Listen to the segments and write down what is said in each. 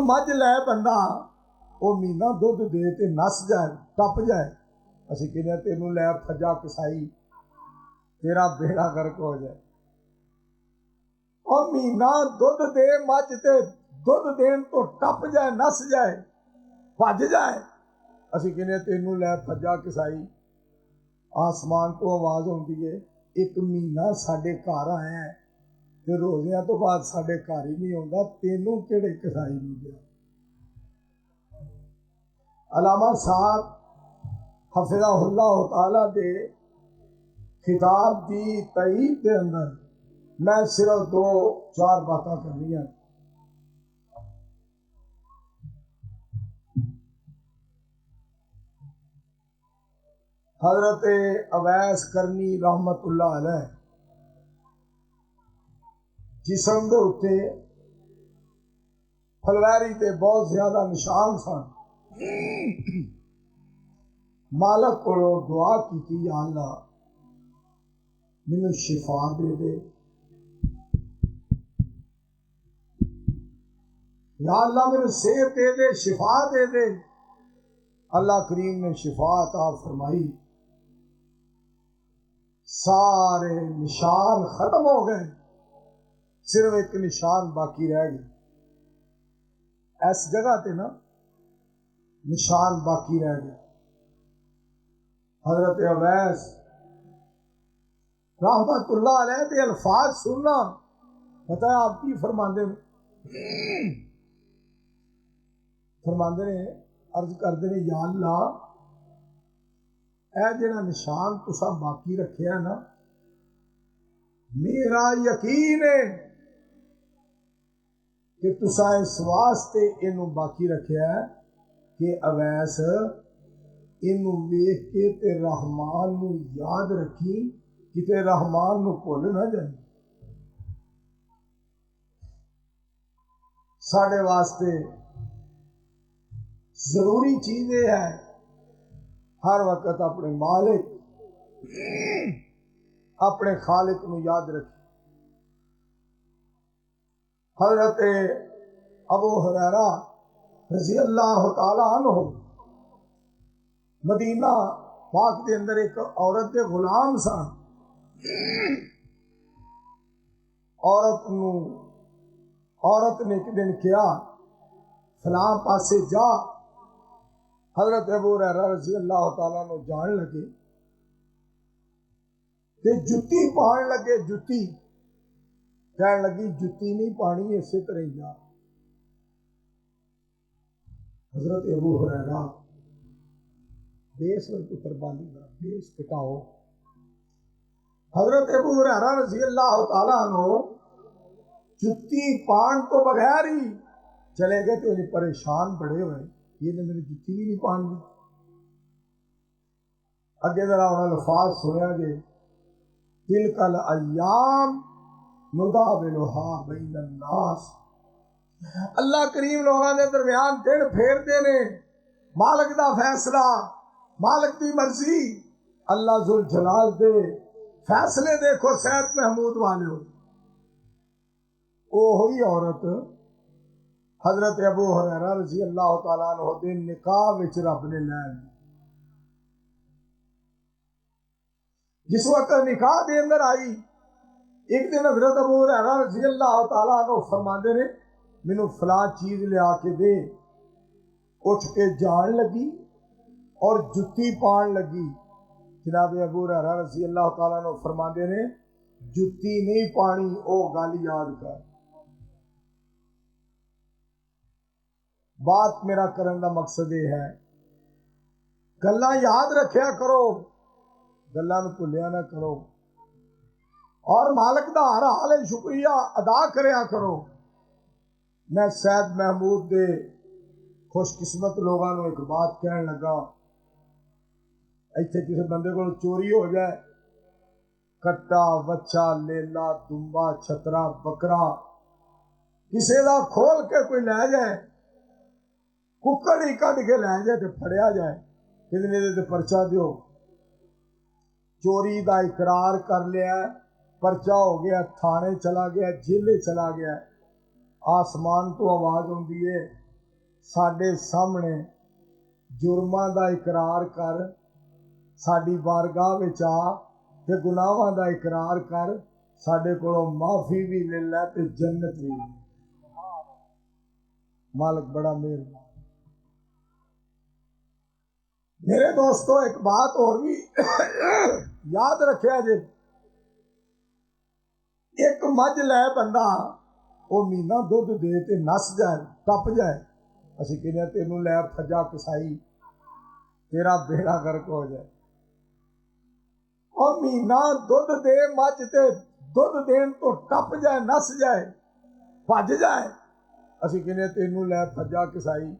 मझ लै बंदा वो महीना दुध दे ते नस जाए टप जाए, असीं कहने तेनू लै फजा कसाई तेरा बेड़ा गर्क हो जाए। और महीना दुध दे मझ ते दुध देन तो टप जाए नस जाए भज जाए, असीं कहने तेनू लै फजा कसाई। आसमान तो आवाज़ आउंदी है एक महीना साडे घर आया है ते रोज़ियां तो बाद साडे घर ही नहीं आउंदा, तेनू किहड़े कसाई नहीं दिया। अलामा साहब हफिज़हुल्लाह तआला दे खिताब की तईद के अंदर मैं सिर्फ 2-4 बातें करनी हैं। हजरत अवैस करनी रहमतुल्लाह अलैह जिसम के उत्ते फलवैरी के बहुत ज्यादा निशान सन। मालक को दुआ की या अल्लाह मैनू शिफा दे दे, या अल्लाह मैनू सेहत दे दे, शिफा दे दे। अल्लाह करीम ने शिफा अता फरमाई, सारे निशान खत्म हो गए, सिर्फ एक निशान बाकी रह गया। इस जगह पे ना निशान बाकी रह गया। हजरत अवैस रहमतुल्लाह अलैह के अल्फाज सुनना, पता है आप की फरमाते हैं? फरमाते ने अर्ज करते ने या अल्लाह ऐ जेड़ा निशान तुसा बाकी रखिया ना, मेरा यकीन है कि तुसा इस वास्ते इनू बाकी रखिया है कि अवैस इनू वेख के ते रहमान नू याद रखी, किते रहमान नू भुल ना जाए। साढ़े वास्ते जरूरी चीज ये है हर वक्त अपने मालिक अपने खालिक नू याद रखे। हजरत अबू हुरैरा रज़ी अल्लाह तआला अन्हु मदीना पाक के अंदर एक औरत के गुलाम सन। औरत ने एक दिन कहा फलां पासे जा। हजरत अबू हुरैरा रज़ी अल्लाह तआला अन्हु जान लगे ते जुत्ती पान लगे। जुत्ती कह लगी जुत्ती नहीं पानी, इसे तरह जा। हजरत अबू हुरैरा बेस में कुर्बानी का बेस कटाओ। हजरत अबू हुरैरा रज़ी अल्लाह तआला अन्हु जुत्ती पान तो बगैर ही चले गए तो उन्हें परेशान बड़े हुए, ये ने मेरी जुत्ती भी नहीं पान दी। अगे जरा उन्होंने अल्फाज सुनिया जे तिलकल अय्याम नुदाविलुहा बैनन नास। अल्लाह करीम लोगों के दरमियान दिन फेरते ने, मालिक दा फैसला, मालिक दी मर्जी। अल्लाह जुल जलाल दे फैसले देखो सैयद महमूद वाले हो। ओ ही औरत हजरत अबू हुरैरा रज़ी अल्लाह तआला अन्हु दे निकाह विच रब ने लै ली। जिस वक्त निकाह दे अंदर आई, एक दिन हजरत अबू हुरैरा रज़ी अल्लाह तआला अन्हु फरमाते ने मैनू फलां चीज लिया के दे। उठ के जान लगी और जुत्ती पान लगी। जनाब अबू हुरैरा रज़ी अल्लाह तआला अन्हु फरमाते ने जुत्ती नहीं पानी, ओ गल याद कर। बात मेरा करने का मकसद यह है गल्लां याद रखिया करो, गल्लां नूं भुलिया ना करो और मालिक दा हर हाल शुक्रिया अदा करया करो। मैं सैयद महमूद दे खुशकिस्मत लोगों को एक बात कह लगा, इत्थे किसी बंदे को चोरी हो जाए, कट्टा बच्चा लेला दुम्बा छतरा बकरा किसी का खोल के कोई लै जाए, कुकड़ ही कढ़ के लै जाए तो फड़िया जाए, कितने दे परचा दो। चोरी का इकरार कर लिया, परचा हो गया, थाने चला गया, जेले चला गया। आसमान तो आवाज आती है साडे सामने जुर्मां दा इकरार कर, साडी बारगाह विच आ ते गुनाहां दा इकरार कर, साडे कोलों माफ़ी भी ले लै ते जन्नत भी ले। मालिक बड़ा मेहरबान। मेरे दोस्तों एक बात और भी याद रखिया जे, एक मझ लै बंदा वो महीना दुध दे ते नस जाए टप जाए, असीं कहने तेनू लै फजा कसाई तेरा बेड़ा गर्क हो जाए। और महीना दुध दे मझ ते दुध देन तो टप जाए, नस जाए, भज जाए, असीं कहने तेनू लै फजा कसाई।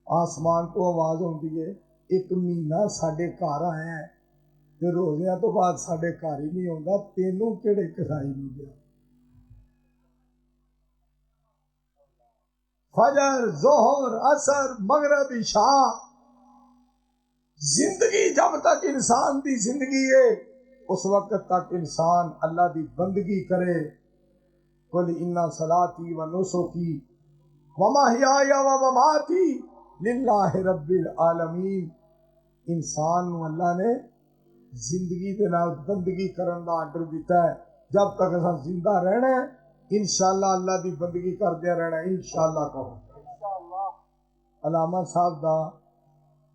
आसमान तो आवाज़ आउंदी है, एक महीना साडे घर आया ते रोज़ियां तो बाद साडे घर ही नहीं आउंदा, तेनू किहड़े कसाई नहीं दिया। फजर, जोहर, असर, मगरब, इशा, जिंदगी जब तक इंसान की जिंदगी है उस वक्त तक इंसान अल्लाह की बंदगी करे। कुल इन्ना सलाती व नुसुकी व महयाया व ममाती लिल्लाहि रब्बिल आलमीन। इंसान नूं अल्लाह ने जिंदगी के नाल बंदगी करन दा आर्डर दिता है। जब तक असां जिंदा रहना है इंशाअल्लाह अल्लाह की बंदगी करदे रहना। इंशाअल्लाह कहो। अलामा साहब का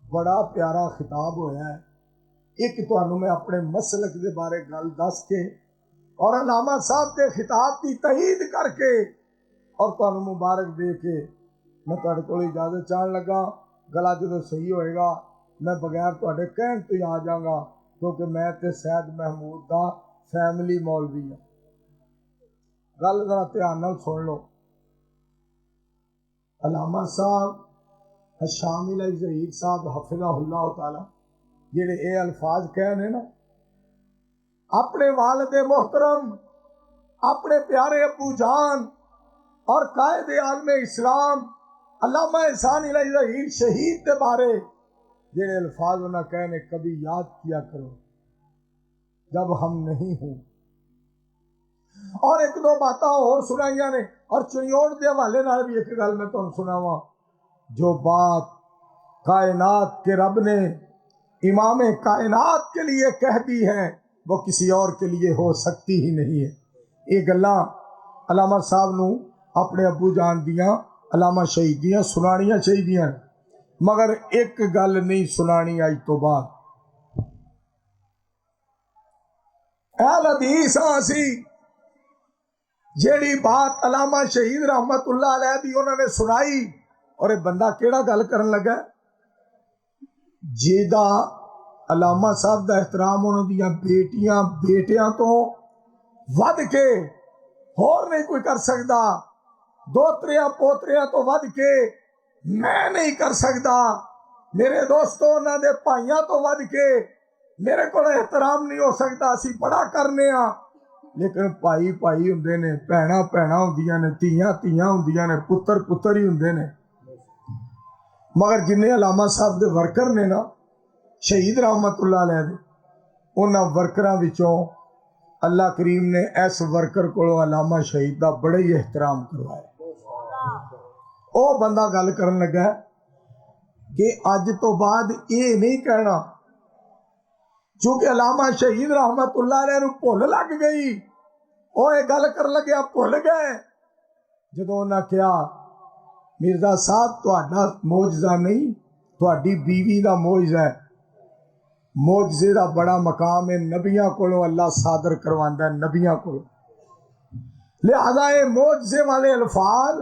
बड़ा प्यारा खिताब होया है। एक तुहानूं मैं अपने मसलक के बारे गल दस के और अलामा साहब के खिताब की तहीद करके और तुहानूं मुबारक दे के मैं तुहाडे कोल इजाजत चाहन लगा। गला जो सही होएगा मैं बगैर तुहाडे कहण तो ही आ जाऊंगा, क्योंकि मैं तो सैयद महमूद का फैमिली मौलवी हाँ। गल जरा ध्यान नाल सुन लो। अलामा साहब शामिल ज़हीर साहब हफिज़हुल्लाह ताला जेड़े ये अल्फाज कहने ना, अपने वालिद मोहतरम, अपने प्यारे अबू जान और कायदे आलम इस्लाम अल्लामा एहसान इलाही ज़हीर शहीद के बारे जेड़े अल्फाज उन्हें कहने, कभी याद किया करो जब हम नहीं हूं। और एक दो बातें और सुनाइया ने, और चिड़ियोड़ के हवाले नाल भी एक गल मैं तुहानूं सुनावां। जो बात कायनात के रब ने इमाम कायनात के लिए कह दी है वो किसी और के लिए हो सकती ही नहीं है। ये गल्लां अलामा साहब नूं अपने अबू जान दियां अलामा शहीद दियां सुनानियां चाहिदियां, मगर एक गल नहीं सुनानी अज तो बाद। अहल हदीस असी जेड़ी बात अलामा शहीद रहमतुल्लाह अलैह दी उन्होंने सुनाई, और ये बंदा केड़ा गल करन लगा जेदा अलामा साहब का एहतराम उन्हों दियां बेटियां बेटियां तो वध के होर नहीं कोई कर सकता, दोतरियां पोतरियां तो वध के मैं नहीं कर सकता, मेरे दोस्तों उन्होंने भाइयों तो वध के मेरे को एहतराम नहीं हो सकता। असी बड़ा करने आ, लेकिन भाई भाई हुंदे ने, भैणां भैणां हुंदियां ने, धीयां धीयां हुंदियां ने, पुत्तर पुत्तर ही हुंदे ने। मगर जिन्ने अलामा साहब के वर्कर ने ना शहीद रहमतुल्लाह अलैह दे, उन्हां वर्करां विचों अल्लाह करीम ने इस वर्कर को अलामा शहीद का बड़ा ही एहतराम करवाया। वो बंदा गल करन लगा कि अज तो बाद ये नहीं कहना, क्योंकि अलामा शहीद रहमतुल्लाह अलैह नूं भुल लग गई। वो ये गल कर लग्या भुल गए जदों उन्हां कहा मिर्जा साहब तुहाडा मोजज़ा नहीं, तुहाडी बीवी का मोजज़ा है। मोजज़े का बड़ा मकाम है, नबियां कोलों अल्लाह सादर करवांदा है, नबियां कोलों। लिहाजा ये मोजज़े वाले अल्फाज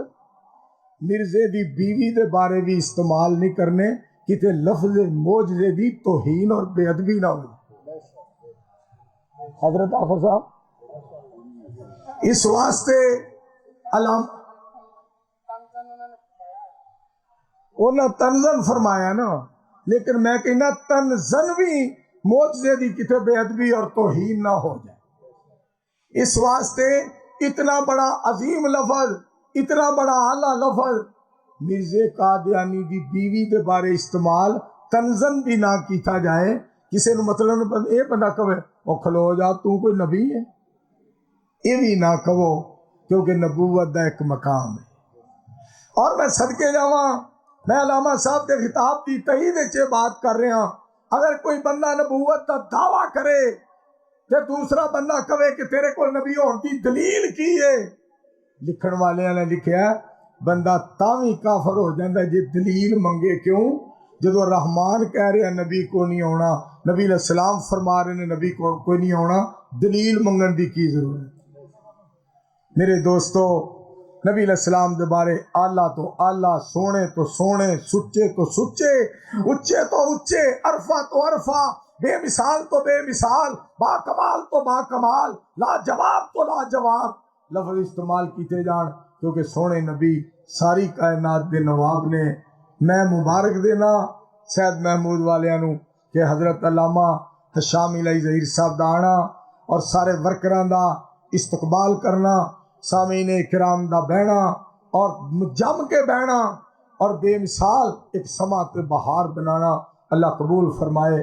मिर्जे दी बीवी के बारे भी इस्तेमाल नहीं करने, किते लफ्ज़ मोजज़े दी तौहीन और बेअदबी ना हो। हजरत आफर साहब इस वास्ते अलाम उन्हें तनजन फरमाया ना, लेकिन मैं कहना तनजन भी मोजज़े दी किते बेअदबी और तौहीन ना हो जाए। इस वास्ते इतना बड़ा अजीम लफज, इतना बड़ा आला लफज मिर्जे कादियानी दी बीवी के बारे इस्तेमाल तनजन भी ना किया जाए। किसी मतलब ये बंदा कहे वो खलो जा तू कोई नबी है, ये भी ना कहो, क्योंकि नबूवत का एक मकाम है। और मैं सदके जावा, मैं अलामा साहब के खिताब की तईद च बात कर रहा। अगर कोई बंदा नबूवत का दावा करे ते दूसरा बंदा कहे कि तेरे को नबी होने की दलील की है, लिखण वाले ने लिखा बंदा तावी काफर हो जाता जे दलील मंगे। क्यों? जो रहमान कह रहे नबी को नहीं आना, नबी सलाम फरमा रहे ने नबी को कोई नहीं आना, दलील मंगन की जरूरत? मेरे दोस्तों, नबी सलाम के बारे आला तो आला, सोने तो सोने, सुच्चे तो सुच्चे, उच्चे तो उच्चे, अरफा तो अरफा, बेमिसाल तो बेमिसाल, बाकमाल तो बाकमाल, लाजवाब तो लाजवाब लफ्ज इस्तेमाल किए जान, क्योंकि सोने नबी सारी कायनात के नवाब ने। मैं मुबारक देना सैयद महमूद वालियां कि हज़रत अल्लामा हशामी ज़हीर साहब का आना और सारे वर्करां का इस्तकबाल करना, सामीन इकराम का बहना और जम के बहना और बेमिसाल एक समा ते बहार बनाना अल्लाह कबूल फरमाए।